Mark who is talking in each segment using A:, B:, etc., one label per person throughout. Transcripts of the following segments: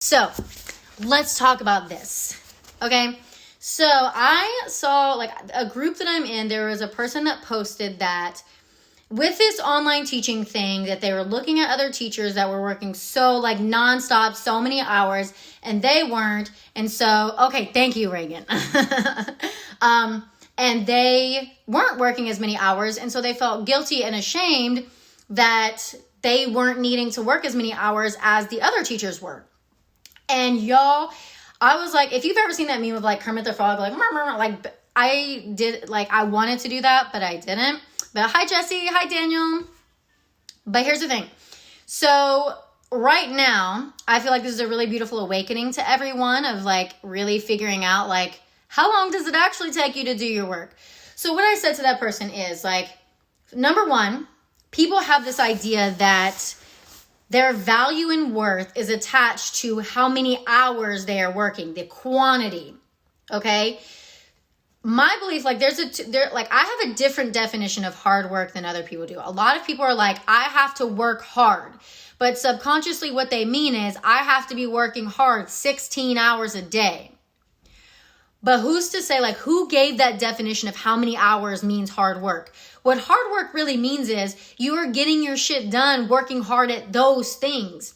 A: So let's talk about this. Okay. So I saw like a group that I'm in, there was a person that posted that with this online teaching thing that they were looking at other teachers that were working so like nonstop, so many hours, and they weren't. And so, okay, thank you, Reagan. And they weren't working as many hours. And so they felt guilty and ashamed that they weren't needing to work as many hours as the other teachers were. And y'all, I was like, if you've ever seen that meme of like Kermit the Frog, like, like I did, like I wanted to do that, but I didn't. But hi, Jesse. Hi, Daniel. But here's the thing. So right now, I feel like this is a really beautiful awakening to everyone of like really figuring out like, how long does it actually take you to do your work? So what I said to that person is like, number one, people have this idea that their value and worth is attached to how many hours they are working, the quantity, okay? My belief, like I have a different definition of hard work than other people do. A lot of people are like, I have to work hard. But subconsciously what they mean is I have to be working hard 16 hours a day. But who's to say, like, who gave that definition of how many hours means hard work? What hard work really means is you are getting your shit done, working hard at those things.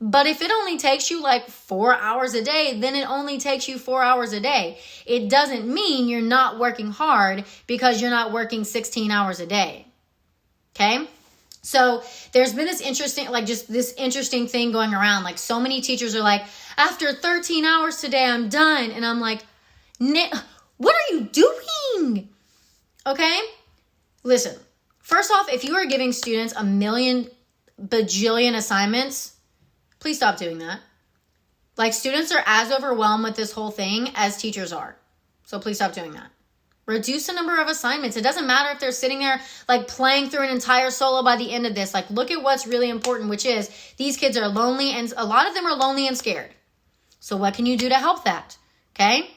A: But if it only takes you like 4 hours a day, then it only takes you 4 hours a day. It doesn't mean you're not working hard because you're not working 16 hours a day. Okay? So there's been this interesting thing going around. Like so many teachers are like, after 13 hours today, I'm done. And I'm like, what are you doing? Okay? Listen, first off, if you are giving students a million bajillion assignments, please stop doing that. Like students are as overwhelmed with this whole thing as teachers are. So please stop doing that. Reduce the number of assignments. It doesn't matter if they're sitting there like playing through an entire solo by the end of this. Like look at what's really important, which is these kids are lonely and a lot of them are lonely and scared. So what can you do to help that? Okay?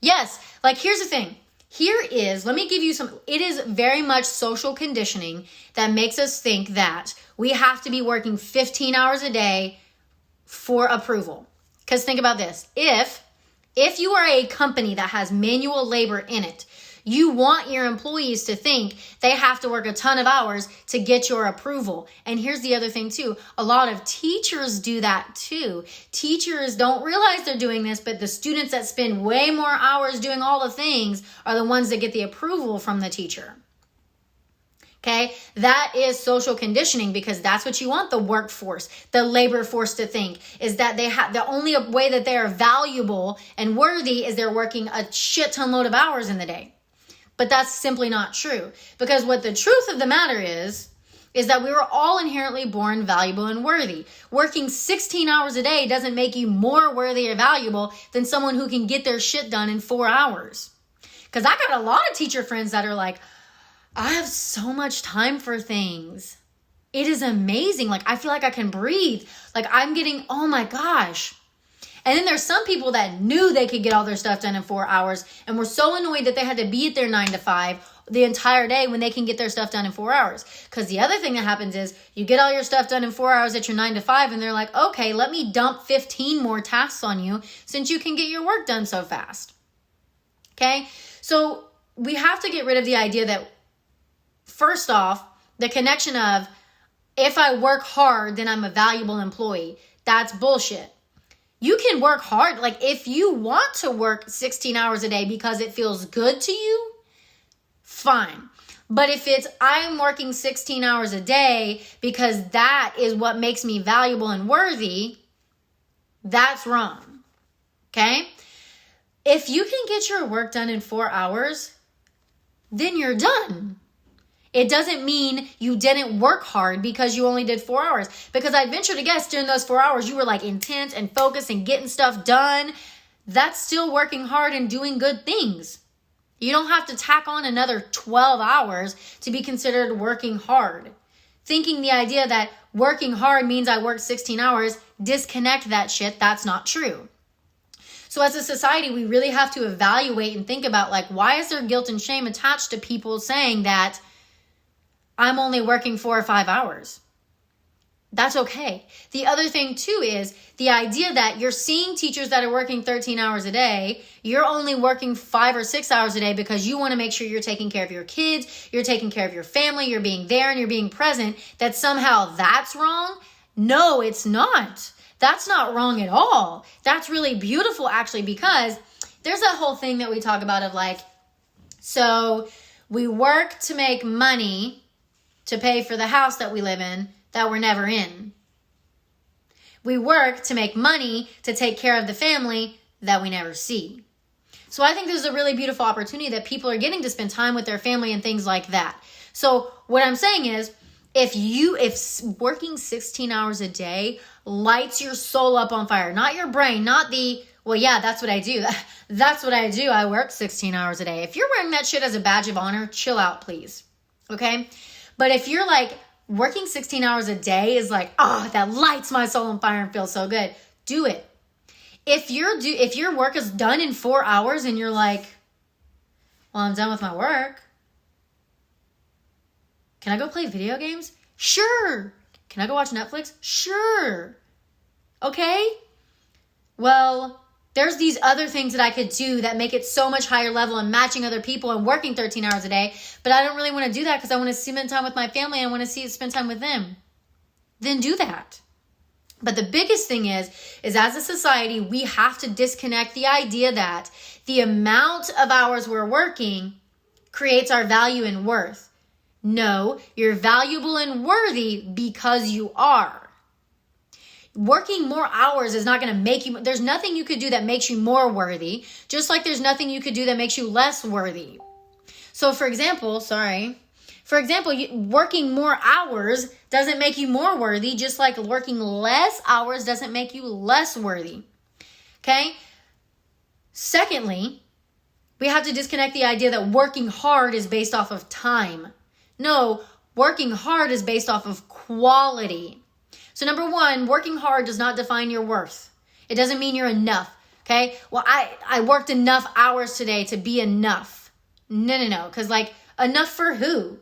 A: Yes, like here's the thing. Let me give you it is very much social conditioning that makes us think that we have to be working 15 hours a day for approval. Because think about this. If you are a company that has manual labor in it, you want your employees to think they have to work a ton of hours to get your approval. And here's the other thing too. A lot of teachers do that too. Teachers don't realize they're doing this, but the students that spend way more hours doing all the things are the ones that get the approval from the teacher. Okay, that is social conditioning because that's what you want the workforce, the labor force to think is that they have the only way that they are valuable and worthy is they're working a shit ton load of hours in the day. But that's simply not true because what the truth of the matter is that we were all inherently born valuable and worthy. Working 16 hours a day doesn't make you more worthy or valuable than someone who can get their shit done in 4 hours. Because I got a lot of teacher friends that are like, I have so much time for things. It is amazing. Like, I feel like I can breathe. Like, I'm getting, oh my gosh. And then there's some people that knew they could get all their stuff done in 4 hours and were so annoyed that they had to be at their 9 to 5 the entire day when they can get their stuff done in 4 hours. Because the other thing that happens is you get all your stuff done in 4 hours at your 9 to 5 and they're like, okay, let me dump 15 more tasks on you since you can get your work done so fast. Okay? So we have to get rid of the idea that first off, the connection of if I work hard, then I'm a valuable employee. That's bullshit. You can work hard. Like if you want to work 16 hours a day because it feels good to you, fine. But if it's I'm working 16 hours a day because that is what makes me valuable and worthy, that's wrong. Okay? If you can get your work done in 4 hours, then you're done. It doesn't mean you didn't work hard because you only did 4 hours. Because I venture to guess during those 4 hours, you were like intense and focused and getting stuff done. That's still working hard and doing good things. You don't have to tack on another 12 hours to be considered working hard. Thinking the idea that working hard means I worked 16 hours, disconnect that shit. That's not true. So as a society, we really have to evaluate and think about like, why is there guilt and shame attached to people saying that I'm only working 4 or 5 hours? That's okay. The other thing too is the idea that you're seeing teachers that are working 13 hours a day. You're only working 5 or 6 hours a day because you want to make sure you're taking care of your kids, you're taking care of your family, you're being there and you're being present, that somehow that's wrong. No, it's not. That's not wrong at all. That's really beautiful actually, because there's that whole thing that we talk about of like, so we work to make money to pay for the house that we live in that we're never in. We work to make money to take care of the family that we never see. So I think there's a really beautiful opportunity that people are getting to spend time with their family and things like that. So what I'm saying is, if working 16 hours a day lights your soul up on fire, not your brain, not the, well, yeah, that's what I do. That's what I do. I work 16 hours a day. If you're wearing that shit as a badge of honor, chill out, please. Okay? But if you're like, working 16 hours a day is like, oh, that lights my soul on fire and feels so good, do it. If your work is done in 4 hours and you're like, well, I'm done with my work. Can I go play video games? Sure. Can I go watch Netflix? Sure. Okay. Well, there's these other things that I could do that make it so much higher level and matching other people and working 13 hours a day. But I don't really want to do that because I want to spend time with my family and I want to spend time with them. Then do that. But the biggest thing is as a society, we have to disconnect the idea that the amount of hours we're working creates our value and worth. No, you're valuable and worthy because you are. Working more hours is not going to make you, there's nothing you could do that makes you more worthy, just like there's nothing you could do that makes you less worthy. So for example, working more hours doesn't make you more worthy, just like working less hours doesn't make you less worthy. Okay? Secondly, we have to disconnect the idea that working hard is based off of time. No, working hard is based off of quality. So number one, working hard does not define your worth. It doesn't mean you're enough, okay? Well, I worked enough hours today to be enough. No. Because like, enough for who?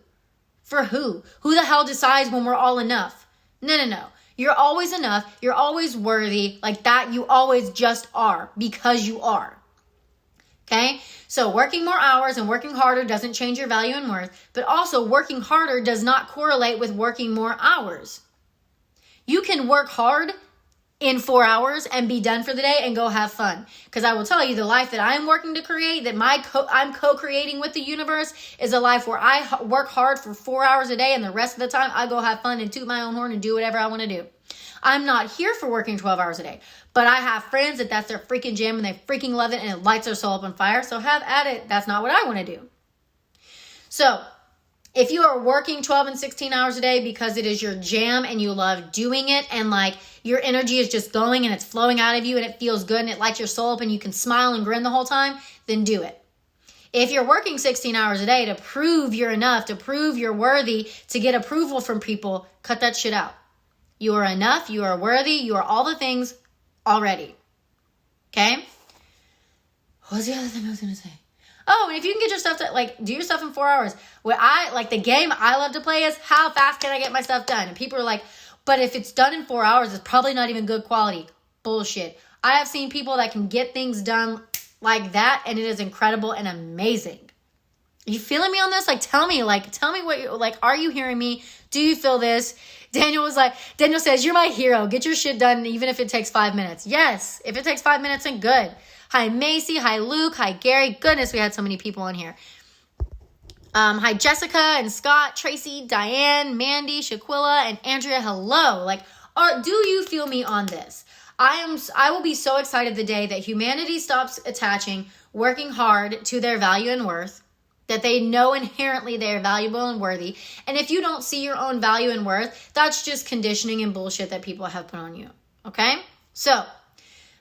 A: For who? Who the hell decides when we're all enough? No. You're always enough. You're always worthy. Like that, you always just are because you are. Okay? So working more hours and working harder doesn't change your value and worth, but also working harder does not correlate with working more hours. You can work hard in 4 hours and be done for the day and go have fun. Because I will tell you, the life that I'm working to create, that I'm co-creating with the universe, is a life where I work hard for 4 hours a day and the rest of the time I go have fun and toot my own horn and do whatever I want to do. I'm not here for working 12 hours a day, but I have friends that's their freaking jam and they freaking love it and it lights their soul up on fire. So have at it. That's not what I want to do. So if you are working 12 and 16 hours a day because it is your jam and you love doing it and like your energy is just going and it's flowing out of you and it feels good and it lights your soul up and you can smile and grin the whole time, then do it. If you're working 16 hours a day to prove you're enough, to prove you're worthy, to get approval from people, cut that shit out. You are enough, you are worthy, you are all the things already. Okay? What was the other thing I was going to say? Oh, and if you can get your stuff to, like, do your stuff in 4 hours. The game I love to play is how fast can I get my stuff done? And people are like, but if it's done in 4 hours, it's probably not even good quality. Bullshit. I have seen people that can get things done like that, and it is incredible and amazing. Are you feeling me on this? Tell me what you, are you hearing me? Do you feel this? Daniel says, you're my hero. Get your shit done even if it takes 5 minutes. Yes, if it takes 5 minutes, then good. Hi, Macy. Hi, Luke. Hi, Gary. Goodness, we had so many people on here. Hi, Jessica and Scott, Tracy, Diane, Mandy, Shaquilla, and Andrea. Hello. Do you feel me on this? I will be so excited the day that humanity stops attaching working hard to their value and worth, that they know inherently they are valuable and worthy. And if you don't see your own value and worth, that's just conditioning and bullshit that people have put on you. Okay? So,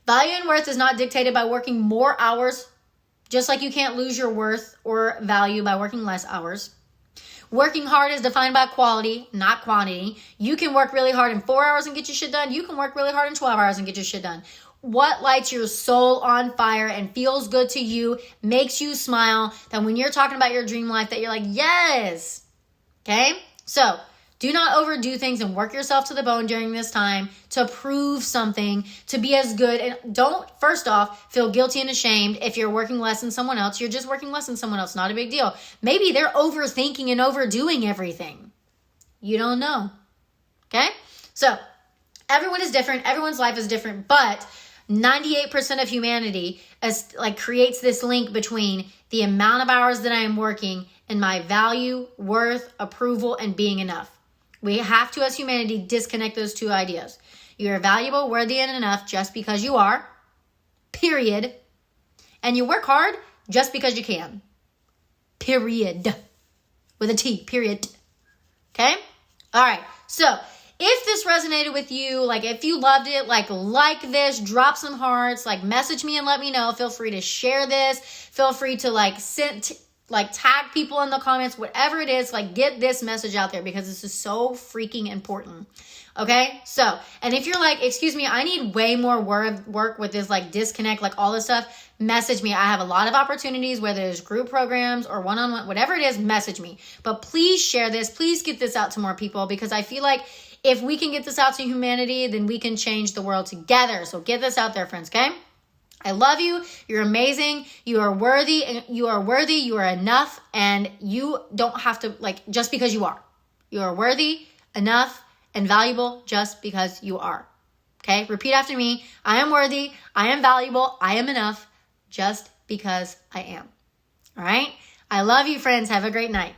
A: value and worth is not dictated by working more hours, just like you can't lose your worth or value by working less hours. Working hard is defined by quality, not quantity. You can work really hard in 4 hours and get your shit done. You can work really hard in 12 hours and get your shit done. What lights your soul on fire and feels good to you, makes you smile, that when you're talking about your dream life that you're like, yes. Okay? So, Do not overdo things and work yourself to the bone during this time to prove something, to be as good. And don't, first off, feel guilty and ashamed if you're working less than someone else. You're just working less than someone else. Not a big deal. Maybe they're overthinking and overdoing everything. You don't know. Okay? So everyone is different. Everyone's life is different. But 98% of humanity creates this link between the amount of hours that I am working and my value, worth, approval, and being enough. We have to, as humanity, disconnect those two ideas. You are valuable, worthy, and enough just because you are, period. And you work hard just because you can, period. With a T, period. Okay? All right. So if this resonated with you, if you loved it, like this, drop some hearts, message me and let me know. Feel free to share this. Feel free to tag people in the comments, whatever it is, get this message out there because this is so freaking important. Okay? So, and if you're excuse me, I need way more work with this, disconnect, all this stuff, message me. I have a lot of opportunities, whether it's group programs or one-on-one, whatever it is, message me. But please share this. Please get this out to more people because I feel like if we can get this out to humanity, then we can change the world together. So get this out there, friends, okay? I love you. You're amazing. You are worthy. And you are worthy. You are enough. And you don't have to, just because you are. You are worthy, enough, and valuable just because you are. Okay? Repeat after me. I am worthy. I am valuable. I am enough just because I am. All right? I love you, friends. Have a great night.